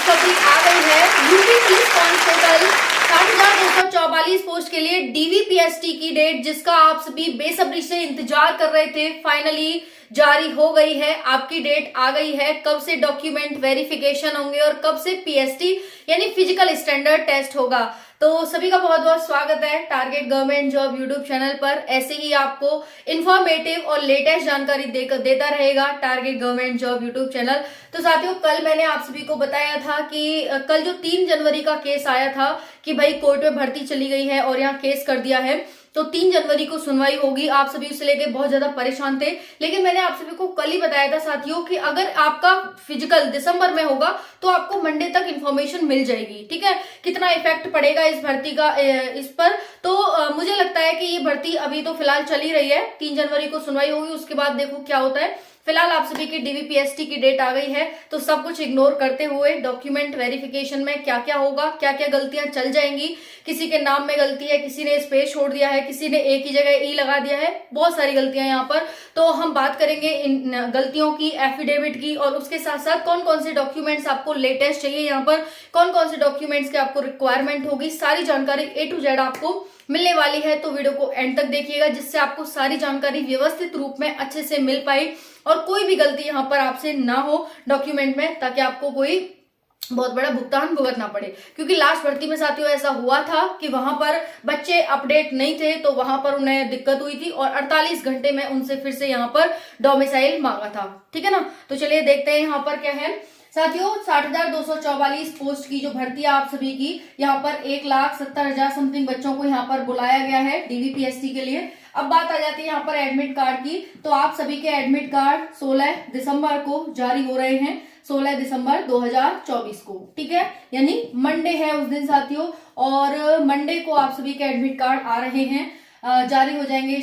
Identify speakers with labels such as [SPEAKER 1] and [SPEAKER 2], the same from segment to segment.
[SPEAKER 1] खुशखबरी आ गई है। यूपी पुलिस कांस्टेबल 60,244 पोस्ट के लिए डीवीपीएसटी की डेट, जिसका आप सभी बेसब्री से इंतजार कर रहे थे, फाइनली जारी हो गई है। आपकी डेट आ गई है। कब से डॉक्यूमेंट वेरिफिकेशन होंगे और कब से पीएसटी यानी फिजिकल स्टैंडर्ड टेस्ट होगा। तो सभी का बहुत बहुत स्वागत है target government job YouTube channel पर। ऐसे ही आपको इंफॉर्मेटिव और लेटेस्ट जानकारी देता रहेगा target government job YouTube channel. तो साथियों, कल मैंने आप सभी को बताया था कि कल जो 3 जनवरी का केस आया था कि भाई कोर्ट में भर्ती चली गई है और यहाँ केस कर दिया है, तो 3 जनवरी को सुनवाई होगी। आप सभी उसे लेके बहुत ज्यादा परेशान थे, लेकिन मैंने आप सभी को कल ही बताया था साथियों कि अगर आपका फिजिकल दिसंबर में होगा तो आपको मंडे तक इंफॉर्मेशन मिल जाएगी। ठीक है, कितना इफेक्ट पड़ेगा इस भर्ती का इस पर, तो मुझे लगता है कि ये भर्ती अभी तो फिलहाल चल ही रही है। 3 जनवरी को सुनवाई होगी, उसके बाद देखो क्या होता है। फिलहाल आप सभी की डीवीपीएसटी की डेट आ गई है, तो सब कुछ इग्नोर करते हुए डॉक्यूमेंट वेरिफिकेशन में क्या क्या होगा, क्या क्या गलतियां चल जाएंगी। किसी के नाम में गलती है, किसी ने स्पेस छोड़ दिया है, किसी ने ए की जगह ई लगा दिया है, बहुत सारी गलतियां यहाँ पर। तो हम बात करेंगे इन गलतियों की, एफिडेविट की, और उसके साथ साथ कौन कौन से डॉक्यूमेंट्स आपको लेटेस्ट चाहिए, यहाँ पर कौन कौन से डॉक्यूमेंट्स की आपको रिक्वायरमेंट होगी, सारी जानकारी A to Z आपको मिलने वाली है। तो वीडियो को एंड तक देखिएगा, जिससे आपको सारी जानकारी व्यवस्थित रूप में अच्छे से मिल पाए और कोई भी गलती यहाँ पर आपसे ना हो डॉक्यूमेंट में, ताकि आपको कोई बहुत बड़ा भुगतान भुगतना पड़े। क्योंकि लास्ट भर्ती में साथियों ऐसा हुआ था कि वहां पर बच्चे अपडेट नहीं थे, तो वहां पर उन्हें दिक्कत हुई थी और 48 घंटे में उनसे फिर से यहाँ पर डोमिसाइल मांगा था। ठीक है ना, तो चलिए देखते हैं यहाँ पर क्या है साथियों। 60,244 पोस्ट की जो भर्ती है आप सभी की, यहाँ पर 1,70,000 समथिंग बच्चों को यहाँ पर बुलाया गया है डीवीपीएसटी के लिए। अब बात आ जाती है यहाँ पर एडमिट कार्ड की, तो आप सभी के एडमिट कार्ड 16 दिसंबर को जारी हो रहे हैं, 16 दिसंबर 2024 को। ठीक है, यानी मंडे है उस दिन साथियों, और मंडे को आप सभी के एडमिट कार्ड आ रहे हैं, जारी हो जाएंगे,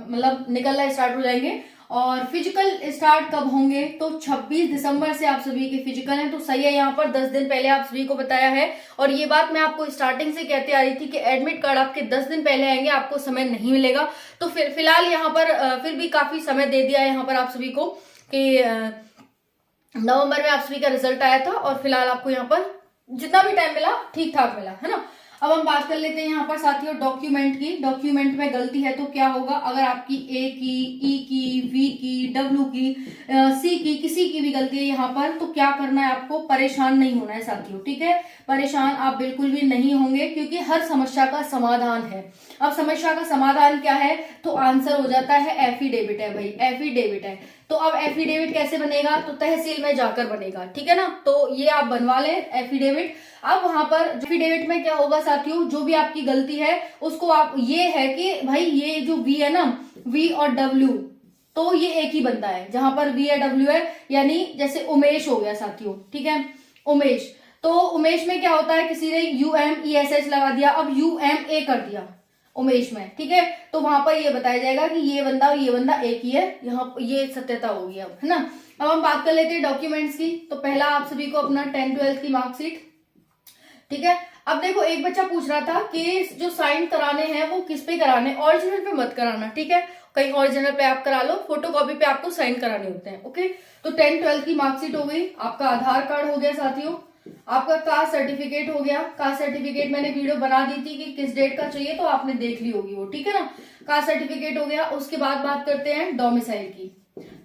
[SPEAKER 1] मतलब निकलना स्टार्ट हो जाएंगे। और फिजिकल स्टार्ट कब होंगे, तो 26 दिसंबर से आप सभी के फिजिकल हैं। तो सही है, यहाँ पर 10 दिन पहले आप सभी को बताया है, और ये बात मैं आपको स्टार्टिंग से कहते आ रही थी कि एडमिट कार्ड आपके 10 दिन पहले आएंगे, आपको समय नहीं मिलेगा। तो फिलहाल यहाँ पर फिर भी काफी समय दे दिया है यहाँ पर आप सभी को कि नवंबर में आप सभी का रिजल्ट आया था, और फिलहाल आपको यहाँ पर जितना भी टाइम मिला ठीक ठाक मिला है ना। अब हम बात कर लेते हैं यहाँ पर साथियों डॉक्यूमेंट की। डॉक्यूमेंट में गलती है तो क्या होगा, अगर आपकी ए की, ई की, वी की, डब्ल्यू की, सी की, किसी की भी गलती है यहाँ पर, तो क्या करना है, आपको परेशान नहीं होना है साथियों। ठीक है, परेशान आप बिल्कुल भी नहीं होंगे, क्योंकि हर समस्या का समाधान है। अब समस्या का समाधान क्या है, तो आंसर हो जाता है एफिडेविट है भाई, एफिडेविट है। तो अब एफिडेविट कैसे बनेगा, तो तहसील में जाकर बनेगा। ठीक है ना, तो ये आप बनवा लें एफिडेविट। अब वहां पर एफिडेविट में क्या होगा साथियों, जो भी आपकी गलती है उसको आप, ये है कि भाई ये जो वी है ना, वी और डब्ल्यू, तो ये एक ही बनता है। जहां पर वी या डब्ल्यू है, यानी जैसे उमेश हो गया साथियों, ठीक है, उमेश, तो उमेश में क्या होता है, किसी ने UMESH लगा दिया, अब UMA कर दिया उमेश में। ठीक है, तो वहां पर ये बताया जाएगा कि ये बंदा और ये बंदा एक ही है, यहाँ ये सत्यता होगी अब, है ना। अब हम बात कर लेते हैं डॉक्यूमेंट्स की। तो पहला आप सभी को अपना 10th-12th की मार्कशीट। ठीक है, अब देखो एक बच्चा पूछ रहा था कि जो साइन कराने हैं वो किस पे कराने, ओरिजिनल पे मत कराना। ठीक है, कहीं ओरिजिनल पे आप करा लो, फोटोकॉपी पे आपको साइन कराने होते हैं। ओके, तो 10th-12th की मार्कशीट हो गई, आपका आधार कार्ड हो गया साथियों, आपका कास्ट सर्टिफिकेट हो गया। कास्ट सर्टिफिकेट मैंने वीडियो बना दी थी कि किस डेट का चाहिए, तो आपने देख ली होगी वो। ठीक है ना, कास्ट सर्टिफिकेट हो गया। उसके बाद बात करते हैं डोमिसाइल की।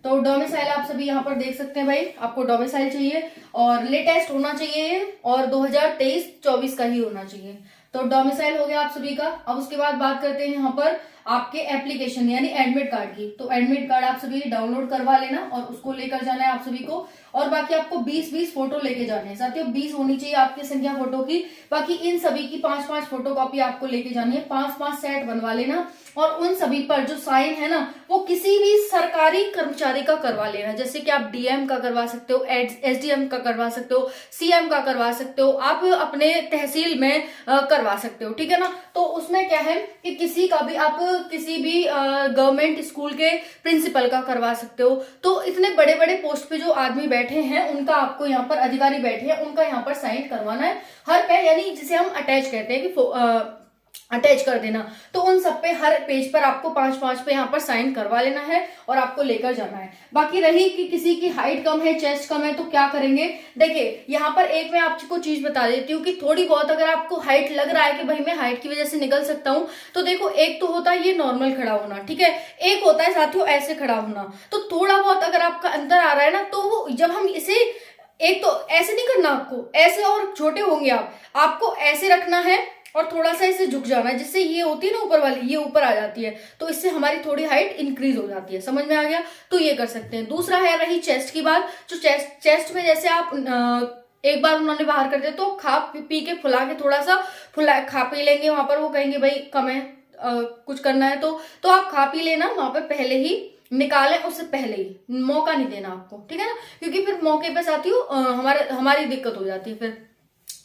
[SPEAKER 1] तो डोमिसाइल आप सभी यहाँ पर देख सकते हैं भाई, आपको डोमिसाइल चाहिए और लेटेस्ट होना चाहिए, और 2023-24 का ही होना चाहिए। तो डोमिसाइल हो गया आप सभी का। अब उसके बाद बात करते हैं यहाँ पर आपके एप्लीकेशन यानी एडमिट कार्ड की। तो एडमिट कार्ड आप सभी डाउनलोड करवा लेना और उसको लेकर जाना है आप सभी को। और बाकी आपको 20-20 फोटो लेके जाने हैं साथियों, 20 होनी चाहिए आपकी संख्या फोटो की। बाकी इन सभी की 5-5 फोटो कॉपी आपको लेके जानी है, 5-5 सेट बनवा लेना। और उन सभी पर जो साइन है ना, वो किसी भी सरकारी कर्मचारी का करवा लेना। जैसे कि आप डीएम का करवा सकते हो, एसडीएम का करवा सकते हो, सीएम का करवा सकते हो, आप अपने तहसील में करवा सकते हो। ठीक है ना, तो उसमें क्या है कि किसी का भी आप किसी भी गवर्नमेंट स्कूल के प्रिंसिपल का करवा सकते हो। तो इतने बड़े बड़े पोस्ट पे जो आदमी बैठे हैं, उनका आपको यहाँ पर, अधिकारी बैठे हैं, उनका यहाँ पर साइन करवाना है हर पे, यानी जिसे हम अटैच कहते हैं कि अटैच कर देना। तो उन सब पे हर पेज पर आपको 5-5 पे यहाँ पर साइन करवा लेना है और आपको लेकर जाना है। बाकी रही कि किसी की हाइट कम है, चेस्ट कम है, तो क्या करेंगे, देखिए यहाँ पर एक मैं आपको चीज बता देती हूँ कि थोड़ी बहुत अगर आपको हाइट लग रहा है कि भाई मैं हाइट की वजह से निकल सकता हूँ, तो देखो एक तो होता है ये नॉर्मल खड़ा होना, ठीक है, एक होता है साथियों ऐसे खड़ा होना। तो थोड़ा बहुत अगर आपका अंतर आ रहा है ना, तो वो जब हम इसे, एक तो ऐसे नहीं करना आपको, ऐसे और छोटे होंगे आपको ऐसे रखना है और थोड़ा सा इसे झुक जाना है, जिससे ये होती है ना ऊपर वाली, ये ऊपर आ जाती है, तो इससे हमारी थोड़ी हाइट इंक्रीज हो जाती है। समझ में आ गया? तो ये कर सकते हैं। दूसरा है रही चेस्ट की बात, जो चेस्ट में जैसे आप एक बार उन्होंने बाहर कर दिया तो खा पी के फुला के थोड़ा सा खा पी लेंगे, वहां पर वो कहेंगे भाई कम है, कुछ करना है तो आप खा पी लेना, वहां पर पहले ही निकालें, उससे पहले ही मौका नहीं देना आपको, ठीक है ना, क्योंकि फिर मौके पे साथियों हमारी दिक्कत हो जाती है, फिर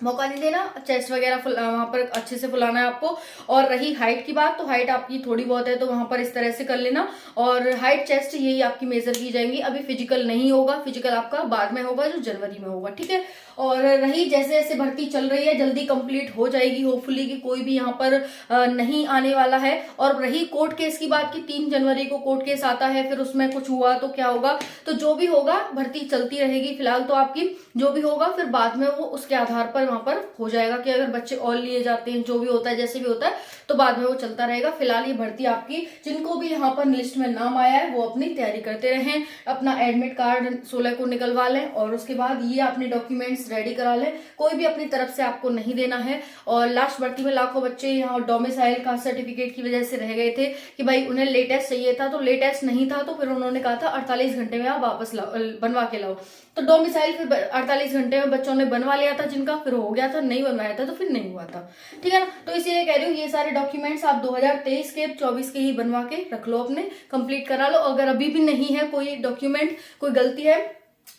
[SPEAKER 1] मौका नहीं देना। चेस्ट वगैरह वहां पर अच्छे से फुलाना है आपको। और रही हाइट की बात, तो हाइट आपकी थोड़ी बहुत है तो वहां पर इस तरह से कर लेना, और हाइट चेस्ट यही आपकी मेजर की जाएंगी। अभी फिजिकल नहीं होगा, फिजिकल आपका बाद में होगा, जो जनवरी में होगा, ठीक है। और रही जैसे जैसे भर्ती चल रही है, जल्दी कंप्लीट हो जाएगी होपफुली, कि कोई भी यहाँ पर नहीं आने वाला है। और रही कोर्ट केस की बात की 3 जनवरी को कोर्ट केस आता है, फिर उसमें कुछ हुआ तो क्या होगा, तो जो भी होगा भर्ती चलती रहेगी फिलहाल तो आपकी, जो भी होगा फिर बाद में वो उसके आधार पर वहां पर हो जाएगा कि अगर बच्चे और लिए जाते हैं, जो भी होता है जैसे भी होता है, तो बाद में वो चलता रहेगा। फिलहाल ये भर्ती आपकी, जिनको भी यहाँ पर लिस्ट में नाम आया है वो अपनी तैयारी करते रहें, अपना एडमिट कार्ड 16 को निकलवा लें, और उसके बाद ये अपने डॉक्यूमेंट्स रेडी करा लें, कोई भी अपनी तरफ से आपको नहीं देना है। और लास्ट भर्ती में लाखों बच्चे यहाँ डोमिसाइल का सर्टिफिकेट की वजह से रह गए थे कि भाई उन्हें लेटेस्ट चाहिए था, तो लेटेस्ट नहीं था, तो फिर उन्होंने कहा था 48 घंटे में आप वापस बनवा के लाओ। तो डोमिसाइल फिर 48 घंटे में बच्चों ने बनवा लिया था, जिनका फिर हो गया था, नहीं बनवाया था तो फिर नहीं हुआ था, ठीक है ना। तो इसीलिए कह रही हूँ ये सारे डॉक्यूमेंट्स आप 2023 के 24 के ही बनवा के रख लो, अपने कंप्लीट करा लो। अगर अभी भी नहीं है कोई डॉक्यूमेंट, कोई गलती है,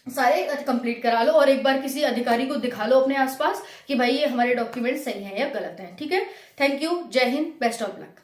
[SPEAKER 1] सारे कंप्लीट करा लो और एक बार किसी अधिकारी को दिखा लो अपने आसपास कि भाई ये हमारे डॉक्यूमेंट सही है या गलत है, ठीक है। थैंक यू, जय हिंद, बेस्ट ऑफ लक।